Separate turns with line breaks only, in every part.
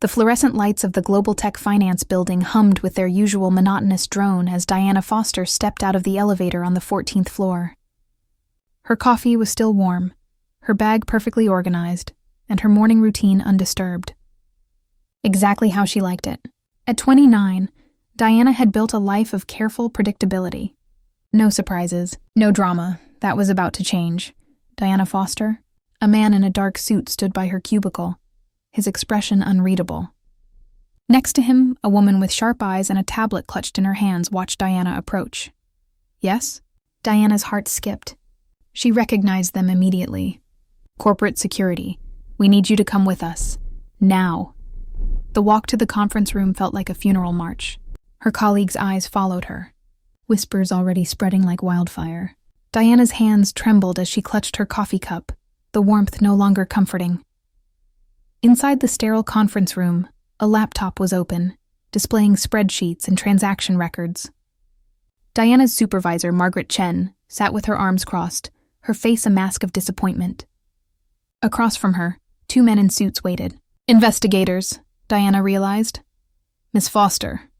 The fluorescent lights of the GlobalTech Finance building hummed with their usual monotonous drone as Diana Foster stepped out of the elevator on the 14th floor. Her coffee was still warm, her bag perfectly organized, and her morning routine undisturbed. Exactly how she liked it. At 29, Diana had built a life of careful predictability. No surprises, no drama. That was about to change. Diana Foster, a man in a dark suit, stood by her cubicle, his expression unreadable. Next to him, a woman with sharp eyes and a tablet clutched in her hands watched Diana approach. Yes? Diana's heart skipped. She recognized them immediately. Corporate security. We need you to come with us. Now. The walk to the conference room felt like a funeral march. Her colleagues' eyes followed her, whispers already spreading like wildfire. Diana's hands trembled as she clutched her coffee cup, the warmth no longer comforting. Inside the sterile conference room, a laptop was open, displaying spreadsheets and transaction records. Diana's supervisor, Margaret Chen, sat with her arms crossed, her face a mask of disappointment. Across from her, 2 men in suits waited. Investigators, Diana realized. Miss Foster,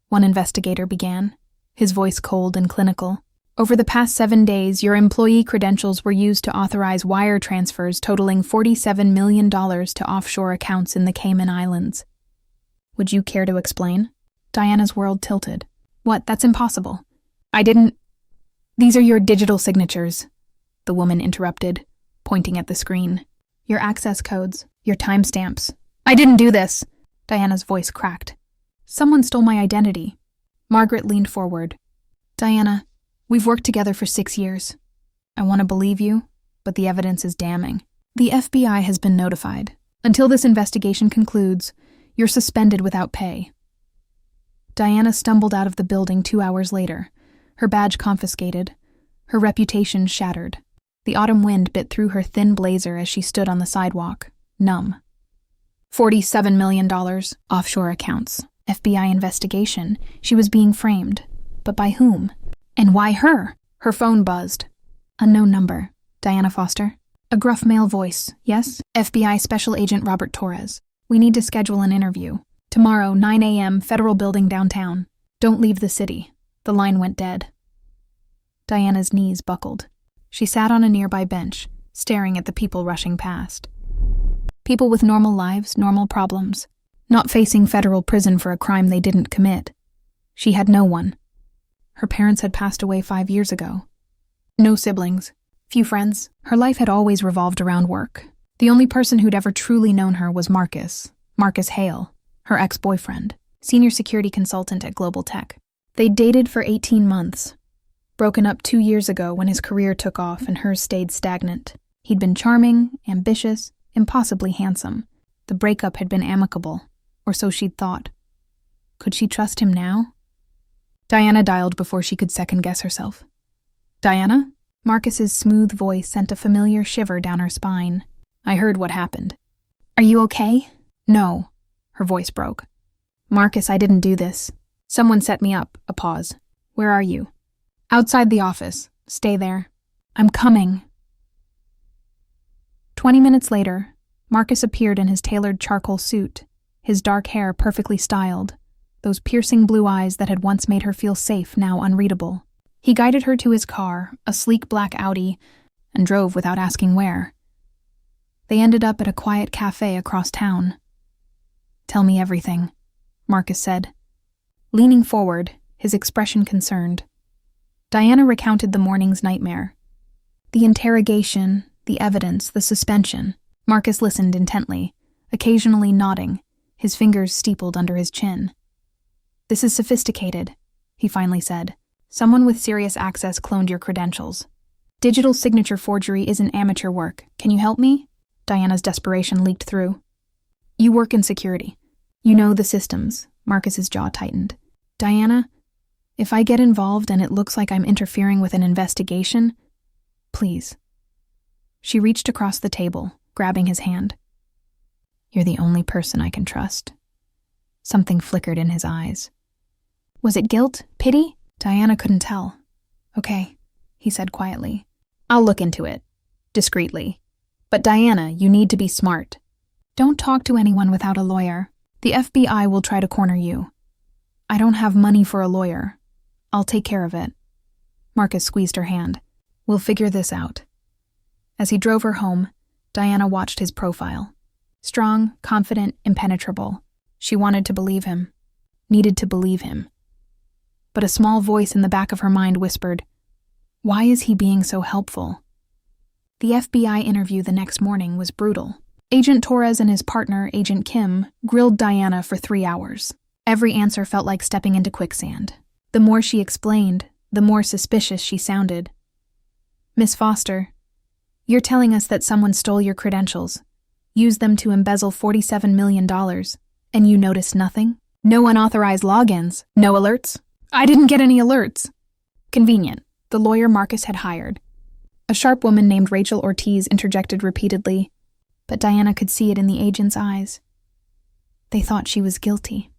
one investigator began, his voice cold and clinical. Over the past 7 days, your employee credentials were used to authorize wire transfers totaling $47 million to offshore accounts in the Cayman Islands. Would you care to explain? Diana's world tilted. What? That's impossible. I didn't... These are your digital signatures, the woman interrupted, pointing at the screen. Your access codes, your timestamps. I didn't do this, Diana's voice cracked. Someone stole my identity. Margaret leaned forward. Diana, we've worked together for 6 years. I want to believe you, but the evidence is damning. The FBI has been notified. Until this investigation concludes, you're suspended without pay. Diana stumbled out of the building 2 hours later, her badge confiscated, her reputation shattered. The autumn wind bit through her thin blazer as she stood on the sidewalk, numb. $47 million, offshore accounts, FBI investigation. She was being framed. But by whom? And why her? Her phone buzzed. Unknown number. Diana Foster. A gruff male voice. Yes? FBI Special Agent Robert Torres. We need to schedule an interview. Tomorrow, 9 a.m., Federal Building downtown. Don't leave the city. The line went dead. Diana's knees buckled. She sat on a nearby bench, staring at the people rushing past. People with normal lives, normal problems. Not facing federal prison for a crime they didn't commit. She had no one. Her parents had passed away 5 years ago. No siblings. Few friends. Her life had always revolved around work. The only person who'd ever truly known her was Marcus Hale, her ex-boyfriend, senior security consultant at GlobalTech. They'd dated for 18 months. Broken up 2 years ago when his career took off and hers stayed stagnant. He'd been charming, ambitious, impossibly handsome. The breakup had been amicable, or so she'd thought. Could she trust him now? Diana dialed before she could second-guess herself. Diana? Marcus's smooth voice sent a familiar shiver down her spine. I heard what happened. Are you okay? No. Her voice broke. Marcus, I didn't do this. Someone set me up. A pause. Where are you? Outside the office. Stay there. I'm coming. 20 minutes later, Marcus appeared in his tailored charcoal suit, his dark hair perfectly styled, those piercing blue eyes that had once made her feel safe now unreadable. He guided her to his car, a sleek black Audi, and drove without asking where. They ended up at a quiet cafe across town. Tell me everything, Marcus said. Leaning forward, his expression concerned. Diana recounted the morning's nightmare. The interrogation, the evidence, the suspension. Marcus listened intently, occasionally nodding, his fingers steepled under his chin. This is sophisticated, he finally said. Someone with serious access cloned your credentials. Digital signature forgery isn't amateur work. Can you help me? Diana's desperation leaked through. You work in security. You know the systems. Marcus's jaw tightened. Diana, if I get involved and it looks like I'm interfering with an investigation, please. She reached across the table, grabbing his hand. You're the only person I can trust. Something flickered in his eyes. Was it guilt? Pity? Diana couldn't tell. Okay, he said quietly. I'll look into it. Discreetly. But Diana, you need to be smart. Don't talk to anyone without a lawyer. The FBI will try to corner you. I don't have money for a lawyer. I'll take care of it. Marcus squeezed her hand. We'll figure this out. As he drove her home, Diana watched his profile. Strong, confident, impenetrable. She wanted to believe him. Needed to believe him. But a small voice in the back of her mind whispered, why is he being so helpful? The FBI interview the next morning was brutal. Agent Torres and his partner, Agent Kim, grilled Diana for 3 hours. Every answer felt like stepping into quicksand. The more she explained, the more suspicious she sounded. Miss Foster, you're telling us that someone stole your credentials, used them to embezzle $47 million, and you noticed nothing? No unauthorized logins, no alerts? I didn't get any alerts. Convenient. The lawyer Marcus had hired. A sharp woman named Rachel Ortiz interjected repeatedly, but Diana could see it in the agent's eyes. They thought she was guilty.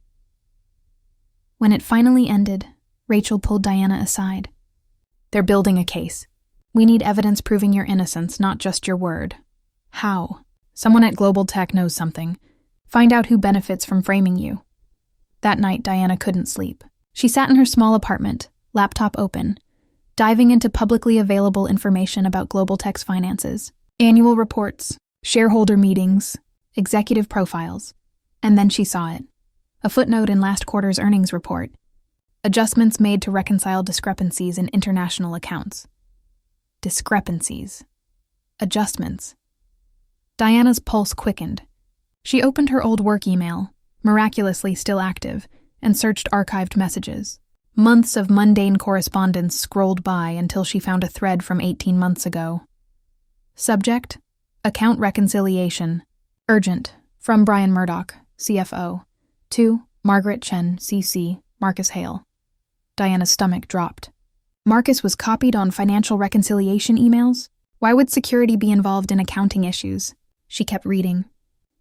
When it finally ended, Rachel pulled Diana aside. They're building a case. We need evidence proving your innocence, not just your word. How? Someone at GlobalTech knows something. Find out who benefits from framing you. That night, Diana couldn't sleep. She sat in her small apartment, laptop open, diving into publicly available information about GlobalTech's finances, annual reports, shareholder meetings, executive profiles. And then she saw it. A footnote in last quarter's earnings report. Adjustments made to reconcile discrepancies in international accounts. Discrepancies. Adjustments. Diana's pulse quickened. She opened her old work email, miraculously still active, and searched archived messages. Months of mundane correspondence scrolled by until she found a thread from 18 months ago. Subject: Account reconciliation. Urgent. From Brian Murdoch, CFO. To Margaret Chen, CC, Marcus Hale. Diana's stomach dropped. Marcus was copied on financial reconciliation emails? Why would security be involved in accounting issues? She kept reading.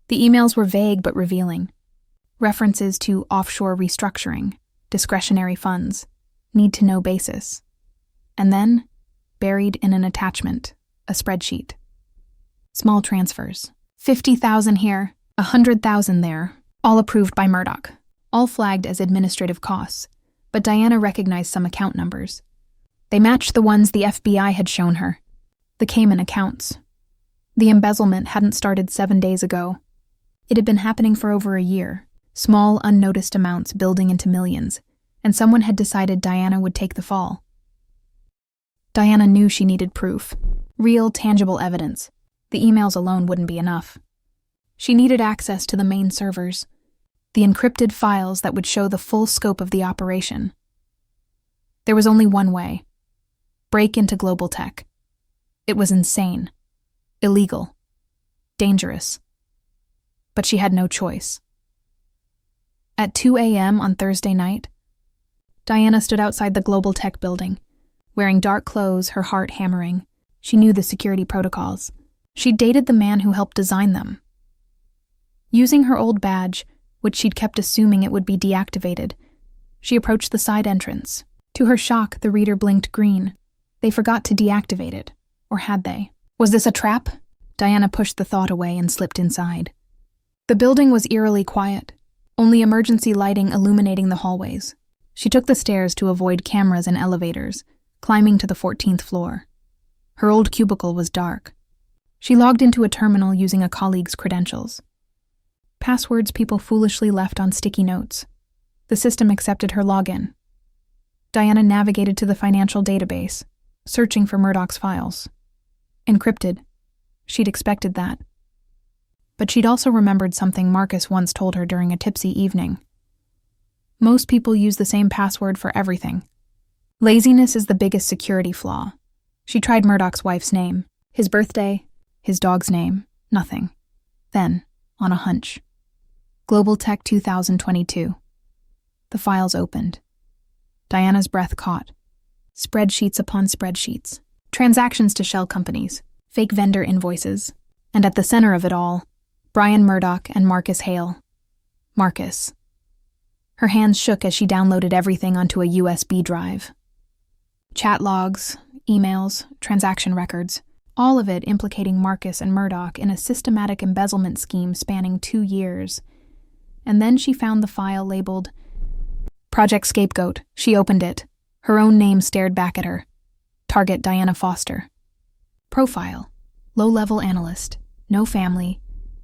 The emails were vague but revealing. References to offshore restructuring, discretionary funds, need-to-know basis. And then, buried in an attachment, a spreadsheet. Small transfers. 50,000 here, 100,000 there, all approved by Murdoch, all flagged as administrative costs, but Diana recognized some account numbers. They matched the ones the FBI had shown her, the Cayman accounts. The embezzlement hadn't started 7 days ago. It had been happening for over a year, small, unnoticed amounts building into millions, and someone had decided Diana would take the fall. Diana knew she needed proof, real, tangible evidence. The emails alone wouldn't be enough. She needed access to the main servers, the encrypted files that would show the full scope of the operation. There was only one way: break into GlobalTech. It was insane, illegal, dangerous. But she had no choice. At 2 a.m. on Thursday night, Diana stood outside the GlobalTech building, wearing dark clothes, her heart hammering. She knew the security protocols. She'd dated the man who helped design them. Using her old badge, which she'd kept assuming it would be deactivated, she approached the side entrance. To her shock, the reader blinked green. They forgot to deactivate it. Or had they? Was this a trap? Diana pushed the thought away and slipped inside. The building was eerily quiet, only emergency lighting illuminating the hallways. She took the stairs to avoid cameras and elevators, climbing to the 14th floor. Her old cubicle was dark. She logged into a terminal using a colleague's credentials. Passwords people foolishly left on sticky notes. The system accepted her login. Diana navigated to the financial database, searching for Murdoch's files. Encrypted. She'd expected that. But she'd also remembered something Marcus once told her during a tipsy evening. Most people use the same password for everything. Laziness is the biggest security flaw. She tried Murdoch's wife's name, his birthday, his dog's name, nothing. Then, on a hunch. GlobalTech 2022. The files opened. Diana's breath caught. Spreadsheets upon spreadsheets. Transactions to shell companies. Fake vendor invoices. And at the center of it all, Brian Murdoch and Marcus Hale. Marcus. Her hands shook as she downloaded everything onto a USB drive. Chat logs, emails, transaction records, all of it implicating Marcus and Murdoch in a systematic embezzlement scheme spanning 2 years. and then she found the file labeled Project Scapegoat. She opened it. Her own name stared back at her. Target Diana Foster. Profile. Low-level analyst. No family.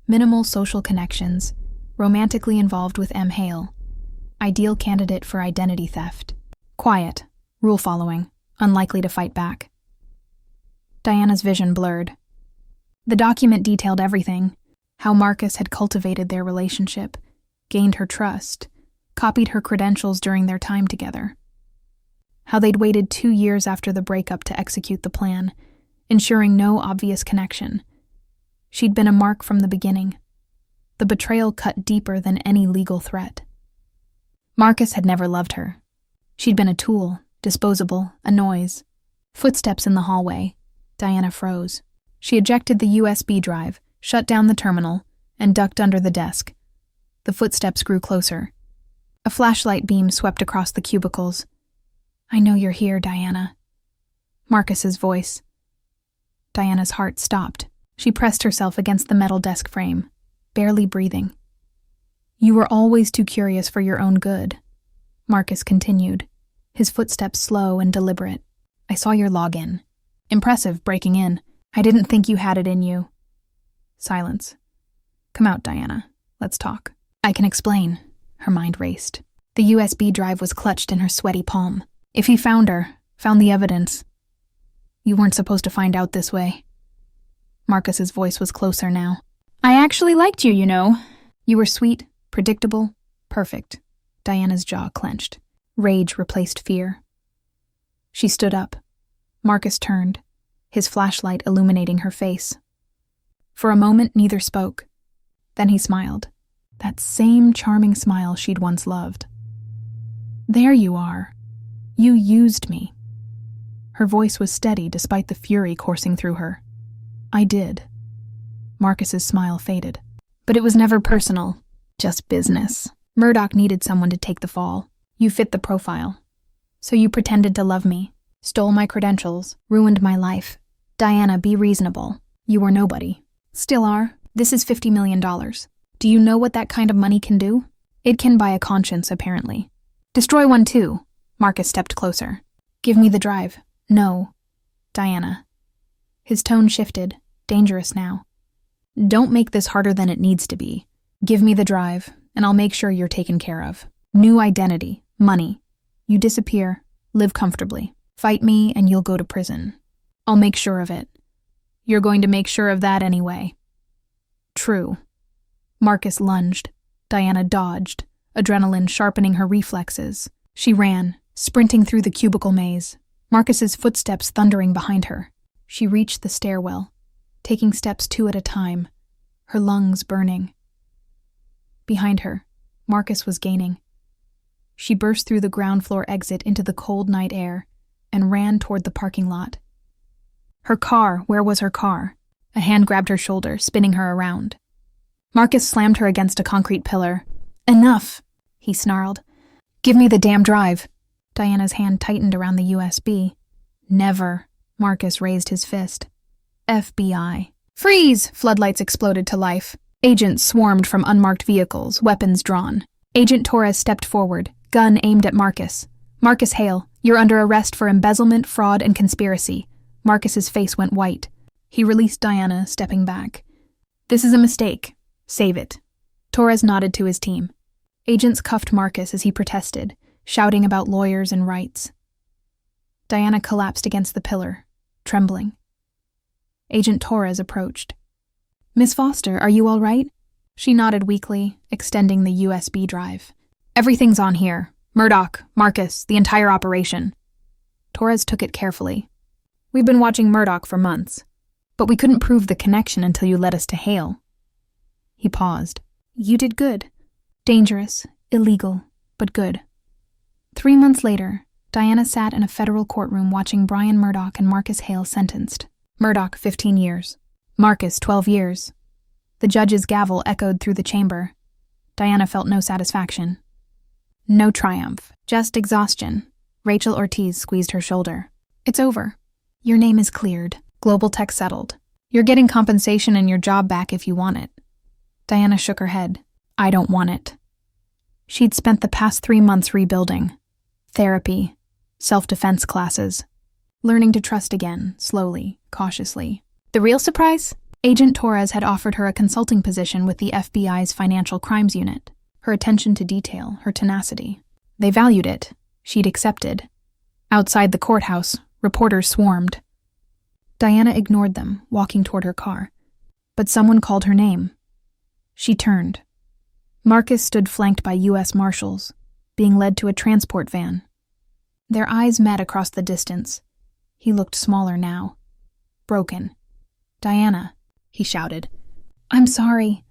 Minimal social connections. Romantically involved with M. Hale. Ideal candidate for identity theft. Quiet. Rule following. Unlikely to fight back. Diana's vision blurred. The document detailed everything. How Marcus had cultivated their relationship, gained her trust, copied her credentials during their time together. How they'd waited 2 years after the breakup to execute the plan, ensuring no obvious connection. She'd been a mark from the beginning. The betrayal cut deeper than any legal threat. Marcus had never loved her. She'd been a tool, disposable, a noise. Footsteps in the hallway. Diana froze. She ejected the USB drive, shut down the terminal, and ducked under the desk. The footsteps grew closer. A flashlight beam swept across the cubicles. "I know you're here, Diana." Marcus's voice. Diana's heart stopped. She pressed herself against the metal desk frame, barely breathing. "You were always too curious for your own good," Marcus continued, his footsteps slow and deliberate. "I saw your login. Impressive, breaking in. I didn't think you had it in you." Silence. "Come out, Diana. Let's talk." "I can explain." Her mind raced. The USB drive was clutched in her sweaty palm. If he found her, found the evidence. "You weren't supposed to find out this way." Marcus's voice was closer now. "I actually liked you, you know. You were sweet, predictable, perfect." Diana's jaw clenched. Rage replaced fear. She stood up. Marcus turned, his flashlight illuminating her face. For a moment, neither spoke. Then he smiled. That same charming smile she'd once loved. "There you are. You used me." Her voice was steady despite the fury coursing through her. "I did." Marcus's smile faded. "But it was never personal, just business. Murdoch needed someone to take the fall. You fit the profile. So you pretended to love me, stole my credentials, ruined my life. Diana, be reasonable. You were nobody. Still are. This is $50 million. Do you know what that kind of money can do? It can buy a conscience, apparently. Destroy one too." Marcus stepped closer. "Give me the drive." "No." "Diana." His tone shifted, dangerous now. "Don't make this harder than it needs to be. Give me the drive, and I'll make sure you're taken care of. New identity, money. You disappear, live comfortably. Fight me, and you'll go to prison. I'll make sure of it. You're going to make sure of that anyway." "True." Marcus lunged. Diana dodged, adrenaline sharpening her reflexes. She ran, sprinting through the cubicle maze, Marcus's footsteps thundering behind her. She reached the stairwell, taking steps 2 at a time, her lungs burning. Behind her, Marcus was gaining. She burst through the ground floor exit into the cold night air and ran toward the parking lot. Her car, where was her car? A hand grabbed her shoulder, spinning her around. Marcus slammed her against a concrete pillar. "Enough," he snarled. "Give me the damn drive." Diana's hand tightened around the USB. "Never." Marcus raised his fist. "FBI." "Freeze!" Floodlights exploded to life. Agents swarmed from unmarked vehicles, weapons drawn. Agent Torres stepped forward, gun aimed at Marcus. "Marcus Hale, you're under arrest for embezzlement, fraud, and conspiracy." Marcus's face went white. He released Diana, stepping back. "This is a mistake. Save it." Torres nodded to his team. Agents cuffed Marcus as he protested, shouting about lawyers and rights. Diana collapsed against the pillar, trembling. Agent Torres approached. "Miss Foster, are you all right?" She nodded weakly, extending the USB drive. "Everything's on here. Murdoch, Marcus, the entire operation." Torres took it carefully. "We've been watching Murdoch for months, but we couldn't prove the connection until you led us to Hale." He paused. "You did good. Dangerous, illegal, but good." 3 months later, Diana sat in a federal courtroom watching Brian Murdoch and Marcus Hale sentenced. Murdoch, 15 years. Marcus, 12 years. The judge's gavel echoed through the chamber. Diana felt no satisfaction. No triumph, just exhaustion. Rachel Ortiz squeezed her shoulder. "It's over. Your name is cleared. GlobalTech settled. You're getting compensation and your job back if you want it." Diana shook her head. "I don't want it." She'd spent the past 3 months rebuilding. Therapy, self-defense classes, learning to trust again, slowly, cautiously. The real surprise? Agent Torres had offered her a consulting position with the FBI's Financial Crimes Unit. Her attention to detail, her tenacity. They valued it. She'd accepted. Outside the courthouse, reporters swarmed. Diana ignored them, walking toward her car. But someone called her name. She turned. Marcus stood flanked by U.S. Marshals, being led to a transport van. Their eyes met across the distance. He looked smaller now. Broken. "Diana," he shouted. "I'm sorry.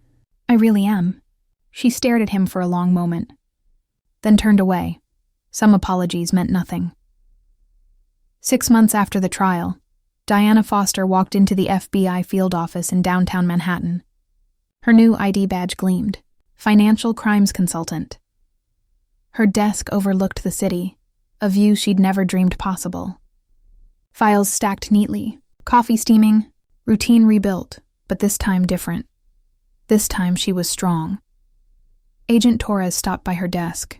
I really am." She stared at him for a long moment, then turned away. Some apologies meant nothing. 6 months after the trial, Diana Foster walked into the FBI field office in downtown Manhattan. Her new ID badge gleamed. Financial crimes consultant. Her desk overlooked the city, a view she'd never dreamed possible. Files stacked neatly, coffee steaming, routine rebuilt, but this time different. This time she was strong. Agent Torres stopped by her desk.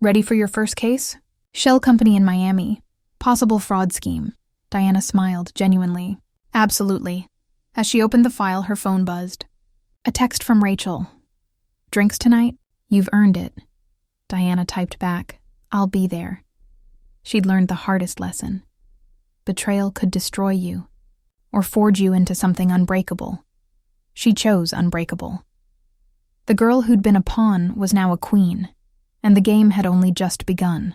"Ready for your first case? Shell company in Miami. Possible fraud scheme." Diana smiled, genuinely. "Absolutely." As she opened the file, her phone buzzed. A text from Rachel. "Drinks tonight? You've earned it." Diana typed back, "I'll be there." She'd learned the hardest lesson. Betrayal could destroy you, or forge you into something unbreakable. She chose unbreakable. The girl who'd been a pawn was now a queen, and the game had only just begun.